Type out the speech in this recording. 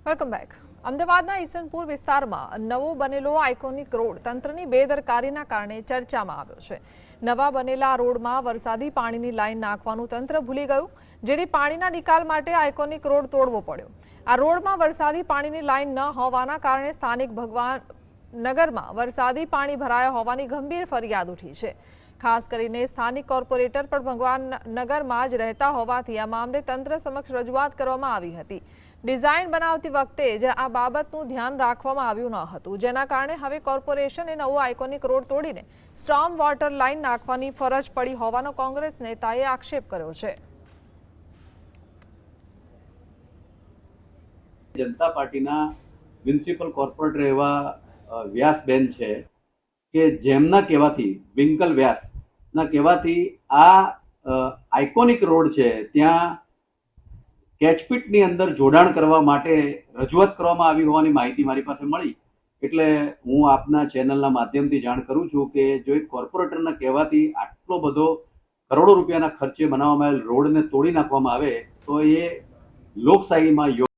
Welcome back. અમદાવાદના ઈસનપુર વિસ્તારમાં નવો બનેલો આઇકોનિક રોડ તંત્રની બેદરકારીના કારણે ચર્ચામાં આવ્યો છે। નવા બનેલા રોડમાં વરસાદી પાણીની લાઈન નાખવાનું તંત્ર ભૂલી ગયું, જેથી પાણીના નિકાલ માટે આઇકોનિક રોડ તોડવો પડ્યો। આ રોડમાં વરસાદી પાણીની લાઈન ન હોવાના કારણે સ્થાનિક ભગવાન નગરમાં વરસાદી પાણી ભરાયા હોવાની ગંભીર ફરિયાદ ઉઠી છે। ખાસ કરીને સ્થાનિક કોર્પોરેટર પણ ભગવાન નગરમાં જ રહેતા હોવાથી આ મામલે તંત્ર સમક્ષ રજૂઆત કરવામાં આવી હતી। ડિઝાઇન બનાવતી વખતે જ આ બાબતનું ધ્યાન રાખવામાં આવ્યું ન હતું, જેના કારણે હવે કોર્પોરેશને નવો આઇકોનિક રોડ તોડીને સ્ટોર્મ વોટર લાઇન નાખવાની ફરજ પડી હોવાનો કોંગ્રેસ નેતાએ આક્ષેપ કર્યો છે। જનતા પાર્ટીના મ્યુનિસિપલ કોર્પોરેટર એવા વ્યાસબેન છે કે જેમના કહેવાથી વિંકલ વ્યાસના કહેવાથી આ આઇકોનિક રોડ છે ત્યાં કેચપીટની અંદર જોડાણ કરવા માટે રજૂઆત કરવામાં આવી હોવાની માહિતી મારી પાસે મળી। એટલે હું આપના ચેનલના માધ્યમથી જાણ કરું છું કે જો એક કોર્પોરેટરના કહેવાથી આટલો બધો કરોડો રૂપિયાના ખર્ચે બનાવવામાં આવેલ રોડને તોડી નાખવામાં આવે તો એ લોકશાહીમાં